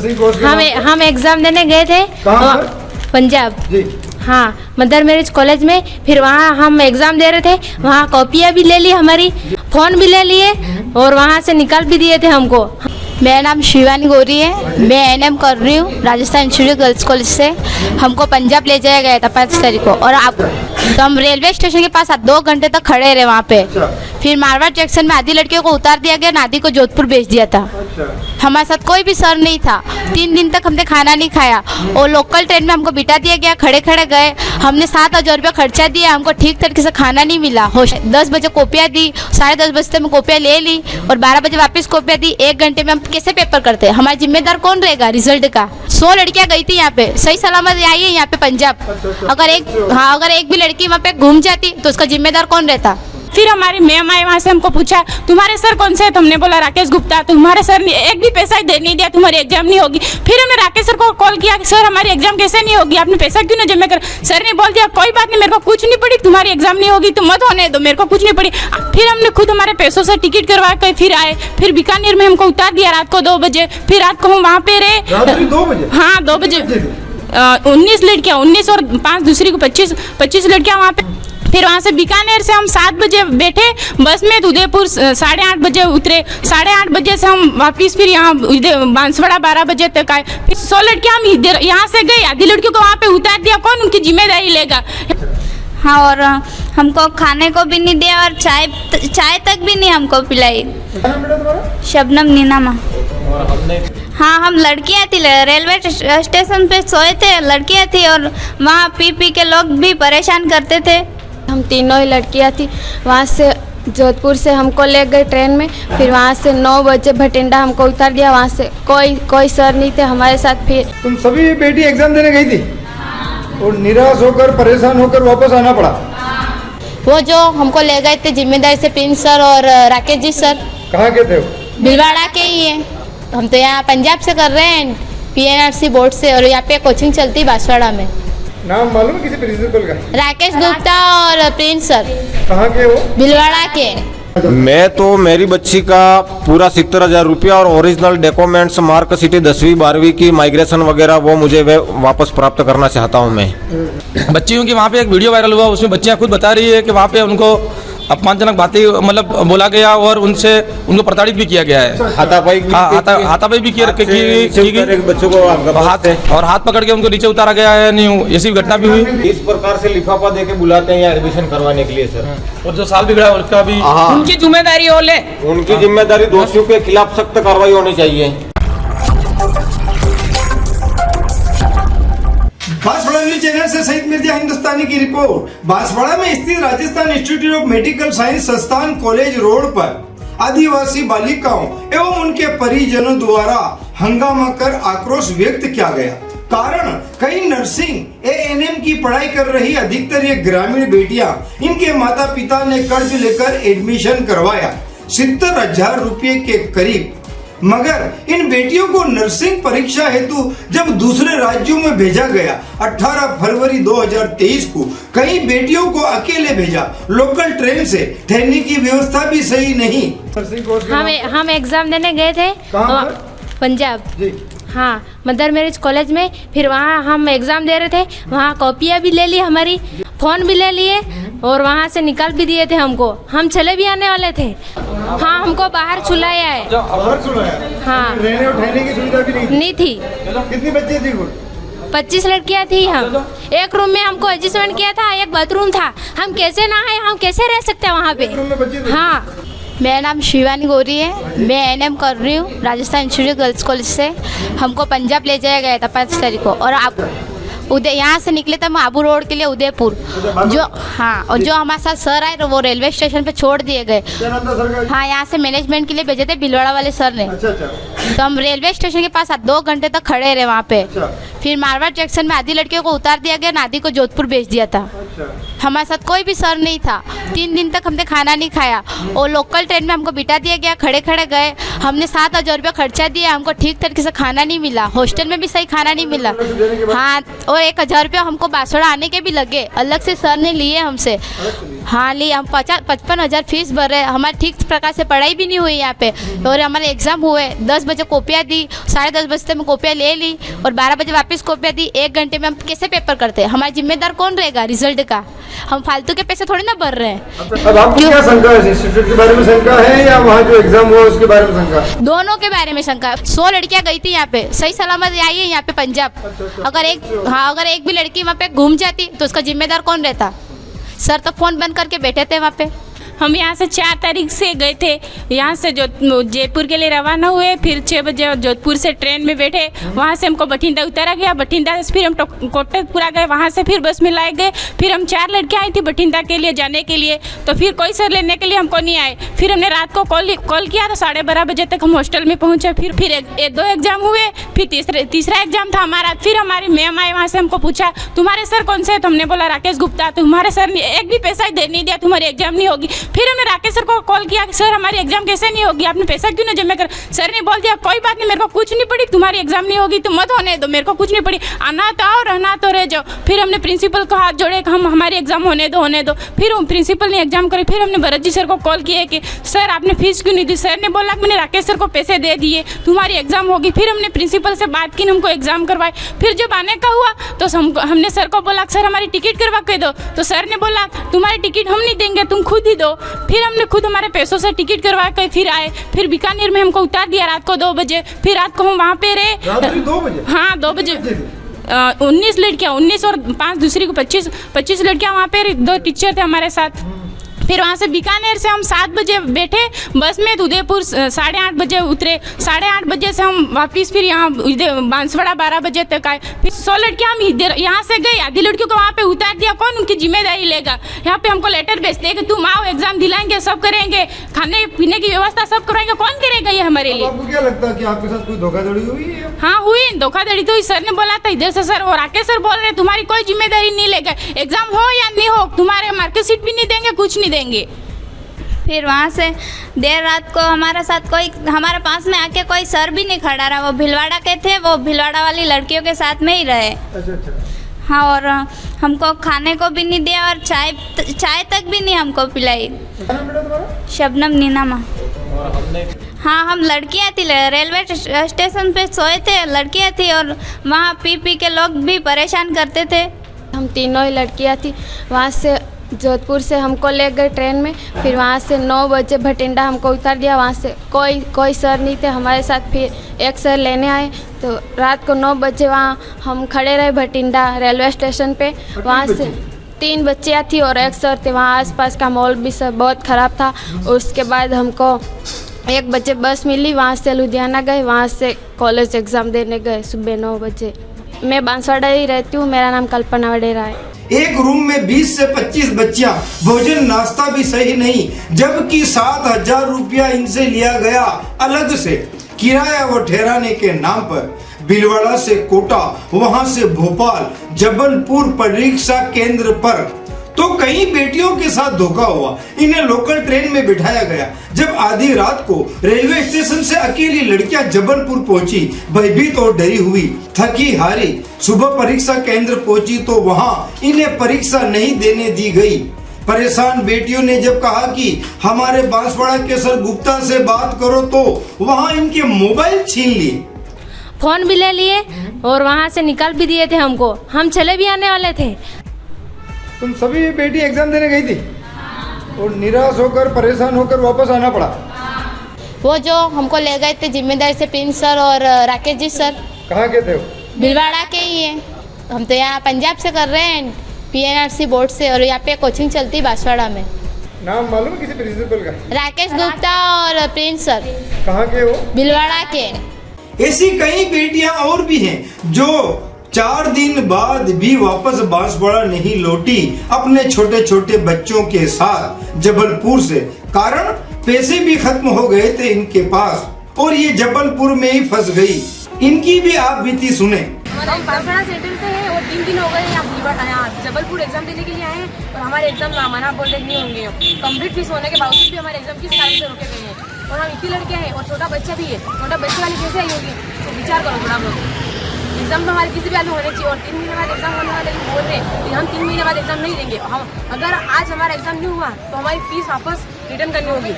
Nursing course हम exam देने गए थे पंजाब जी। हाँ, मदर मैरिज कॉलेज में। फिर वहाँ हम एग्ज़ाम दे रहे थे, वहाँ कॉपियाँ भी ले ली हमारी, फ़ोन भी ले लिए और वहाँ से निकाल भी दिए थे हमको। मेरा नाम शिवानी गौरी है, मैं एनएम कर रही हूँ राजस्थान इंस्टीट्यूट गर्ल्स कॉलेज से। हमको पंजाब ले जाया गया था 5 तारीख को और तो हम रेलवे स्टेशन के पास 2 घंटे तक खड़े रहे वहाँ पे। फिर मारवाड़ जंक्शन में आधी लड़कियों को उतार दिया गया, आधी को जोधपुर भेज दिया था। हमारे साथ कोई भी सर नहीं था। 3 दिन तक हमने खाना नहीं खाया और लोकल ट्रेन में हमको बिठा दिया गया, खड़े खड़े गए। हमने 7,000 रुपया खर्चा दिया, हमको ठीक तरीके से खाना नहीं मिला। 10 बजे कॉपियाँ दी, 10:30 बजे तक मैं कॉपियाँ ले ली और 12 बजे वापस कॉपियाँ दी। 1 घंटे में हम कैसे पेपर करते? हमारा जिम्मेदार कौन रहेगा रिजल्ट का? 100 लड़कियाँ गई थी यहाँ पे, सही सलामत आई है यहाँ पे पंजाब। अगर एक भी लड़की वहाँ पे घूम जाती तो उसका जिम्मेदार कौन रहता? फिर हमारी मैम आए, वहाँ से हमको पूछा तुम्हारे सर कौन से है? तो हमने बोला राकेश गुप्ता। तुम्हारे सर ने एक भी पैसा दे नहीं दिया, तुम्हारी एग्जाम नहीं होगी। फिर हमने राकेश सर को कॉल किया कि सर हमारी एग्जाम कैसे नहीं होगी, आपने पैसा क्यों नहीं जमा कर? सर ने बोल दिया कोई बात नहीं, मेरे को कुछ नहीं पड़ी, तुम्हारी एग्जाम नहीं होगी, तुम मत होने दो, मेरे को कुछ नहीं पड़ी। फिर हमने खुद हमारे पैसों से टिकट करवा कर फिर आए। फिर बीकानेर में हमको उतार दिया रात को 2 बजे। फिर रात को हम वहाँ पे रहे। 2 बजे? हाँ 2 बजे। 19 लड़कियाँ, 19 और 5 दूसरी को 25 लड़कियाँ वहाँ पे। फिर वहाँ से बीकानेर से हम 7 बजे बैठे बस में, उदयपुर 8:30 बजे उतरे। 8:30 बजे से हम वापस फिर यहाँ बांसवाड़ा 12 बजे तक आए। फिर 100 लड़कियाँ हम इधर यहाँ से गई, आधी लड़कियों को वहाँ पे उतार दिया। कौन उनकी जिम्मेदारी लेगा? हाँ, और हमको खाने को भी नहीं दिया और चाय तक भी नहीं हमको पिलाई। शबनम नीनामा। हाँ, हम लड़कियाँ थी, रेलवे स्टेशन पे सोए थे, लड़कियाँ थी और वहाँ पी के लोग भी परेशान करते थे। हम तीनों ही लड़कियाँ थी। वहाँ से जोधपुर से हमको ले गए ट्रेन में। फिर वहाँ से 9 बजे भटिंडा हमको उतार दिया। वहाँ से कोई सर नहीं थे हमारे साथ। फिर तुम सभी बेटी एग्जाम देने गई थी और निराश होकर परेशान होकर वापस आना पड़ा? वो जो हमको ले गए थे जिम्मेदारी से प्रिंस सर और राकेश जी सर। कहाँ के थे वो? भीलवाड़ा के ही है। हम तो यहाँ पंजाब से कर रहे हैं, PNRC बोर्ड से, और यहाँ पे कोचिंग चलती बांसवाड़ा में। नाम मालूम है किसी प्रिंसिपल का? राकेश गुप्ता और प्रिंस सर। कहाँ के वो? भीलवाड़ा के। मैं तो मेरी बच्ची का पूरा 70,000 रुपया और ओरिजिनल डॉक्यूमेंट्स, मार्कशीट 10वीं 12वीं की, माइग्रेशन वगैरह, वो मुझे वापस प्राप्त करना चाहता हूं मैं। बच्चियों की वहाँ पे एक वीडियो वायरल हुआ, उसमें बच्चियाँ खुद बता रही है कि वहाँ पे उनको अपमानजनक बातें मतलब बोला गया और उनको प्रताड़ित भी किया गया है। हाथापाई भी किया बच्चों को और हाथ पकड़ के उनको नीचे उतारा गया है। नहीं, ऐसी घटना भी हुई। इस प्रकार से लिफाफा देके बुलाते हैं यहाँ एडमिशन करवाने के लिए सर। और जो साल बिगड़ा उसका भी उनकी जिम्मेदारी हो ले। उनकी जिम्मेदारी, दोषियों के खिलाफ सख्त कार्रवाई होनी चाहिए। बांसवाड़ा न्यूज चैनल से शहीद मिर्जा हिंदुस्तानी की रिपोर्ट। बांसवाड़ा में स्थित Rajasthan institute of medical science संस्थान कॉलेज रोड पर आदिवासी बालिकाओं एवं उनके परिजनों द्वारा हंगामा कर आक्रोश व्यक्त किया गया। कारण, कई नर्सिंग ANM की पढ़ाई कर रही अधिकतर ये ग्रामीण बेटियां, इनके माता पिता ने कर्ज लेकर एडमिशन करवाया 70,000 रुपये के करीब। मगर इन बेटियों को नर्सिंग परीक्षा हेतु जब दूसरे राज्यों में भेजा गया 18 फरवरी 2023 को, कई बेटियों को अकेले भेजा लोकल ट्रेन से। ठहरने की व्यवस्था भी सही नहीं। हम एग्ज़ाम देने गए थे पंजाब जी। हाँ, मदर मैरिज कॉलेज में। फिर वहाँ हम एग्ज़ाम दे रहे थे, वहाँ कॉपियाँ भी ले ली हमारी, फ़ोन भी ले लिए और वहाँ से निकाल भी दिए थे हमको। हम चले भी आने वाले थे। हाँ, हमको बाहर छुलाया है। बाहर छुलाया? हाँ, रहने और ठहरने की सुविधा भी नहीं थी। कितनी बच्ची थी? 25 लड़कियाँ थी। हम एक रूम में हमको एडजस्टमेंट किया था, एक बाथरूम था। हम कैसे नहाए, हम कैसे रह सकते हैं वहाँ पे? हाँ। मेरा नाम शिवानी गौरी है, मैं NM कर रही हूँ राजस्थान इंस्टीट्यूट गर्ल्स कॉलेज से। हमको पंजाब ले जाया गया था 5 तारीख को और यहाँ से निकले थे हम आबू रोड के लिए उदयपुर। और जो हमारे साथ सर आए वो रेलवे स्टेशन पे छोड़ दिए गए। हाँ, यहाँ से मैनेजमेंट के लिए भेजे थे भीलवाड़ा वाले सर ने। तो हम रेलवे स्टेशन के पास 2 घंटे तक खड़े रहे वहाँ पे। फिर मारवाड़ जंक्शन में आधी लड़कियों को उतार दिया गया, आधी को जोधपुर भेज दिया था। हमारे साथ कोई भी सर नहीं था। 3 दिन तक हमने खाना नहीं खाया और लोकल ट्रेन में हमको बिठा दिया गया, खड़े खड़े गए। हमने 7,000 रुपया खर्चा दिया, हमको ठीक तरीके से खाना नहीं मिला, हॉस्टल में भी सही खाना नहीं मिला। हाँ, और 1,000 रुपया हमको बांसवाड़ा आने के भी लगे, अलग से सर ने लिए हमसे। हाँ ली, हम 55,000 फीस भर रहे हैं, हमारे ठीक प्रकार से पढ़ाई भी नहीं हुई यहाँ पे। और हमारे एग्ज़ाम हुए 10 बजे कॉपियाँ दी, 10:30 बजे तक मैं कॉपियाँ ले ली और 12 बजे वापस कॉपियाँ दी। 1 घंटे में हम कैसे पेपर करते हैं? हमारा जिम्मेदार कौन रहेगा रिजल्ट का? हम फालतू के पैसे थोड़ी ना भर रहे हैं। अब आपको क्या शंका है? इंस्टीट्यूट के बारे में शंका है या वहाँ जो एग्जाम हुआ उसके बारे में शंका? दोनों के बारे में शंका। 100 लड़कियां गई थी यहाँ पे, सही सलामत आई है यहाँ पे पंजाब। अगर एक भी लड़की वहाँ पे घूम जाती तो उसका जिम्मेदार कौन रहता? सर तो फ़ोन बंद करके बैठे थे वहाँ पे। हम यहाँ से 4 तारीख से गए थे, यहाँ से जयपुर के लिए रवाना हुए, फिर 6 बजे जोधपुर से ट्रेन में बैठे, वहाँ से हमको बठिंडा उतारा गया, बठिंडा से फिर हम कोटकपुरा गए, वहाँ से फिर बस में लाए गए। फिर हम 4 लड़कियाँ आई थी बठिंडा के लिए जाने के लिए, तो फिर कोई सर लेने के लिए हमको नहीं आए। फिर हमने रात को कॉल किया तो 12:30 बजे तक हम हॉस्टल में पहुँचे। फिर 2 एग्जाम हुए, फिर तीसरा एग्जाम था हमारा। फिर हमारी मैम आए, वहाँ से हमको पूछा तुम्हारे सर कौन से है? तो हमने बोला राकेश गुप्ता। तुम्हारे सर ने एक भी पैसा दे नहीं दिया, तुम्हारी एग्जाम नहीं होगी। फिर हमने राकेश सर को कॉल किया कि सर हमारी एग्जाम कैसे नहीं होगी, आपने पैसा क्यों ना जमा कर? सर ने बोल दिया कोई बात नहीं, मेरे को कुछ नहीं पड़ी, तुम्हारी एग्जाम नहीं होगी तो मत होने दो, मेरे को कुछ नहीं पड़ी, आना तो आओ, रहना तो रह जाओ। फिर हमने प्रिंसिपल को हाथ जोड़े कि हम हमारी एग्जाम होने दो। फिर प्रिंसिपल ने एग्जाम करी। फिर हमने भरत जी सर को कॉल किया कि सर आपने फीस क्यों नहीं दी? सर ने बोला कि मैंने राकेश सर को पैसे दे दिए, तुम्हारी एग्जाम होगी। फिर हमने प्रिंसिपल से बात की, हमको एग्जाम करवाए। फिर जब आने का हुआ तो हमने सर को बोला सर हमारी टिकट करवा के दो, तो सर ने बोला तुम्हारी टिकट हम नहीं देंगे, तुम खुद ही दो। फिर हमने खुद हमारे पैसों से टिकट करवा के फिर आए। फिर बीकानेर में हमको उतार दिया रात को 2 बजे। फिर रात को हम वहाँ पे रहे। 2 बजे? हाँ 2 बजे। 19 लड़कियाँ, 19 और 5 दूसरी को 25 लड़कियाँ वहाँ पे, 2 टीचर थे हमारे साथ। फिर वहाँ से बीकानेर से हम 7 बजे बैठे बस में, उदयपुर 8:30 बजे उतरे। 8:30 बजे से हम वापस फिर यहाँ बांसवाड़ा 12 बजे तक आए। फिर 100 लड़कियाँ हम इधर यहाँ से गई, आधी लड़कियों को वहाँ पे उतार दिया। कौन उनकी जिम्मेदारी लेगा? यहाँ पे हमको लेटर भेजते हैं कि तुम आओ, एग्जाम दिलाएंगे, सब करेंगे, खाने पीने की व्यवस्था सब कराएंगे। कौन करेगा ये हमारे लिए? आपको क्या लगता है कि आपके साथ कोई धोखाधड़ी हुई है? हाँ हुई धोखाधड़ी तो सर ने बोला था इधर से सर, और राकेश सर बोल रहे तुम्हारी कोई जिम्मेदारी नहीं लेगा, एग्जाम हो या नहीं हो, तुम्हारे मार्कशीट भी नहीं देंगे, कुछ नहीं देंगे। फिर वहाँ से देर रात को हमारे साथ कोई, हमारे पास में आके कोई सर भी नहीं खड़ा रहा। वो भीलवाड़ा के थे, वो भीलवाड़ा वाली लड़कियों के साथ में ही रहे। अच्छा। हाँ, और हमको खाने को भी नहीं दिया और चाय तक भी नहीं हमको पिलाई। शबनम नीनामा। हाँ, हम लड़कियाँ थी, रेलवे स्टेशन पे सोए थे, लड़कियाँ थी, और वहाँ पी के लोग भी परेशान करते थे। हम तीनों ही लड़कियाँ थी। वहाँ से जोधपुर से हमको ले गए ट्रेन में, फिर वहाँ से 9 बजे बठिंडा हमको उतार दिया। वहाँ से कोई सर नहीं थे हमारे साथ। फिर एक सर लेने आए तो रात को 9 बजे वहाँ हम खड़े रहे बठिंडा रेलवे स्टेशन पे। वहाँ से 3 बच्चियाँ थी और एक सर थे। वहाँ आसपास का माहौल भी सब बहुत ख़राब था। उसके बाद हमको 1 बजे बस मिली, वहाँ से लुधियाना गए, वहाँ से कॉलेज एग्ज़ाम देने गए सुबह 9 बजे। मैं बांसवाड़ा ही रहती हूँ, मेरा नाम कल्पना वडेरा है। एक रूम में 20 से 25 बच्चियां, भोजन नाश्ता भी सही नहीं, जबकि 7,000 रुपया इनसे लिया गया अलग से किराया व ठहराने के नाम पर। भीलवाड़ा से कोटा, वहां से भोपाल, जबलपुर परीक्षा केंद्र पर तो कई बेटियों के साथ धोखा हुआ। इन्हें लोकल ट्रेन में बिठाया गया। जब आधी रात को रेलवे स्टेशन से अकेली लड़कियां जबलपुर पहुंची, भयभीत और डरी हुई, थकी हारी, सुबह परीक्षा केंद्र पहुंची तो वहां इन्हें परीक्षा नहीं देने दी गई। परेशान बेटियों ने जब कहा कि हमारे बांसवाड़ा के सर गुप्ता से बात करो, तो वहां इनके मोबाइल छीन लिए, फ़ोन भी ले लिए और वहाँ से निकाल भी दिए थे हमको। हम चले भी आने वाले थे। तुम सभी बेटी एग्जाम देने गई थी और निराश होकर, परेशान होकर वापस आना पड़ा? वो जो हमको ले गए थे जिम्मेदारी से प्रिंस सर और राकेश जी सर। कहाँ के थे वो? भीलवाड़ा के ही है। हम तो यहाँ पंजाब से कर रहे हैं, PNRC बोर्ड से, और यहाँ पे कोचिंग चलती है बांसवाड़ा में। नाम मालूम है किसी प्रिंसिपल का? राकेश गुप्ता और प्रिंस सर। कहाँ के वो? भीलवाड़ा के। ऐसी कई बेटियां और भी हैं जो 4 दिन बाद भी वापस बांसवाड़ा नहीं लौटी अपने छोटे छोटे बच्चों के साथ जबलपुर से। कारण पैसे भी खत्म हो गए थे इनके पास और ये जबलपुर में ही फंस गई। इनकी भी आप बीती सुने। हम बांसवाड़ा सेंटर से हैं और 3 दिन हो गए यहाँ जबलपुर एग्जाम देने के लिए आए हैं, और हमारे एग्जाम नामाना बोल रहे नहीं होंगे। कंप्लीट फीस होने के बावजूद भी हमारे एग्जाम किस कारण से रोके गए हैं, और हम इतनी लड़कियाँ हैं और छोटा बच्चा भी है। छोटा बच्चे वाली कैसे आई होगी, तो विचार करो थोड़ा बहुत। एग्जाम तो हमारे किसी भी हाल में होने चाहिए और 3 महीने बाद एग्जाम होने वाले बोल रहे हैं कि हम 3 महीने बाद एग्जाम नहीं देंगे। हम अगर आज हमारा एग्जाम नहीं हुआ तो हमारी फीस वापस रिटर्न करनी होगी,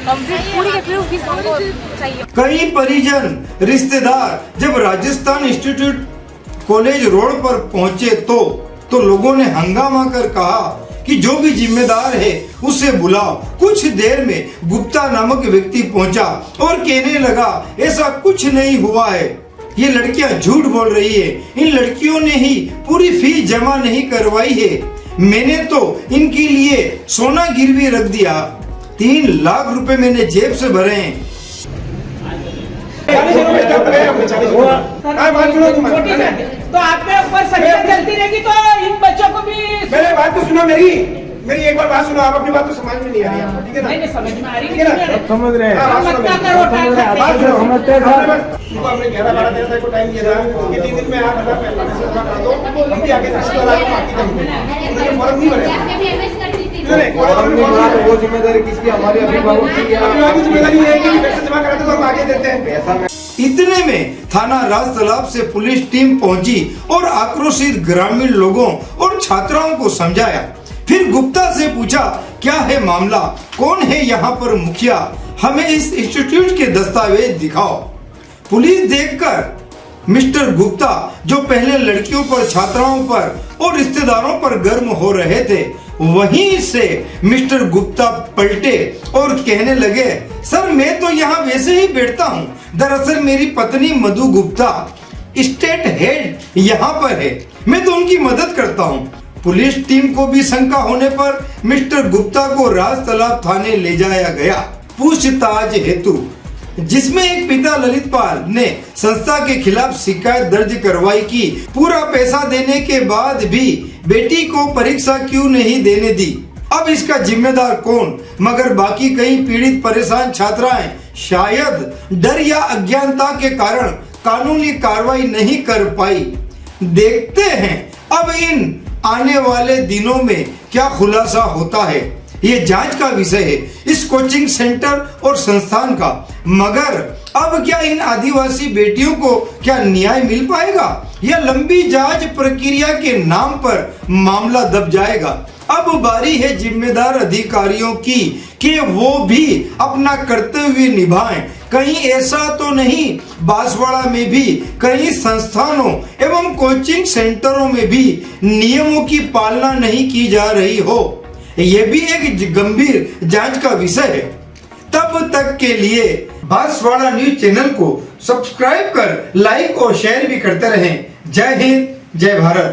कंप्लीट पूरी की पूरी फीस हमको चाहिए। कई परिजन रिश्तेदार जब राजस्थान इंस्टीट्यूट कॉलेज रोड पर पहुंचे तो लोगों ने हंगामा कर कहा कि जो भी जिम्मेदार है उसे बुलाओ। कुछ देर में गुप्ता नामक व्यक्ति पहुंचा और कहने लगा ऐसा कुछ नहीं हुआ है, ये लड़कियां झूठ बोल रही है, इन लड़कियों ने ही पूरी फीस जमा नहीं करवाई है, मैंने तो इनके लिए सोना गिरवी रख दिया, 3 लाख रुपए मैंने जेब से भरे हैं। तो आपके ऊपर सख्ती चलती रहेगी तो इन बच्चों को भी मेरी बात तो सुनो, मेरी एक बार बात सुनो। आप अपनी बात तो समझ में नहीं आ रही है, ठीक है ना? नहीं समझ में आ रही, ठीक है ना? समझ रहे हैं। बात सुनो, हमने 11-12 दिन को टाइम दिया था कि 3 दिन में आप करा दो, हम भी आगे फॉर्म नहीं भरेगा। वो जिम्मेदारी किसकी? हमारी अभिभावक की। जिम्मेदारी है कि पैसे जमा कराते तो हम आगे देते हैं। इतने में थाना राजतालाब से पुलिस टीम पहुंची और आक्रोशित ग्रामीण लोगों और छात्राओं को समझाया। फिर गुप्ता से पूछा क्या है मामला, कौन है यहाँ पर मुखिया, हमें इस इंस्टीट्यूट के दस्तावेज दिखाओ। पुलिस देखकर मिस्टर गुप्ता जो पहले लड़कियों पर, छात्राओं पर और रिश्तेदारों पर गर्म हो रहे थे, वहीं से मिस्टर गुप्ता पलटे और कहने लगे सर मैं तो यहाँ वैसे ही बैठता हूँ, दरअसल मेरी पत्नी मधु गुप्ता स्टेट हेड यहाँ पर है, मैं तो उनकी मदद करता हूँ। पुलिस टीम को भी शंका होने पर मिस्टर गुप्ता को राजतालाब थाने ले जाया गया पूछताछ हेतु, जिसमें एक पिता ललित पाल ने संस्था के खिलाफ शिकायत दर्ज करवाई कि पूरा पैसा देने के बाद भी बेटी को परीक्षा क्यों नहीं देने दी। अब इसका जिम्मेदार कौन? मगर बाकी कई पीड़ित परेशान छात्राएं शायद डर या अज्ञानता के कारण कानूनी कार्रवाई नहीं कर पाई। देखते हैं अब इन आने वाले दिनों में क्या खुलासा होता है, ये जांच का विषय है इस कोचिंग सेंटर और संस्थान का। मगर अब क्या इन आदिवासी बेटियों को क्या न्याय मिल पाएगा या लंबी जांच प्रक्रिया के नाम पर मामला दब जाएगा? अब बारी है जिम्मेदार अधिकारियों की कि वो भी अपना कर्तव्य निभाएं। कहीं ऐसा तो नहीं बांसवाड़ा में भी कई संस्थानों एवं कोचिंग सेंटरों में भी नियमों की पालना नहीं की जा रही हो, यह भी एक गंभीर जांच का विषय है। तब तक के लिए बांसवाड़ा न्यूज चैनल को सब्सक्राइब कर लाइक और शेयर भी करते रहें। जय हिंद, जय भारत।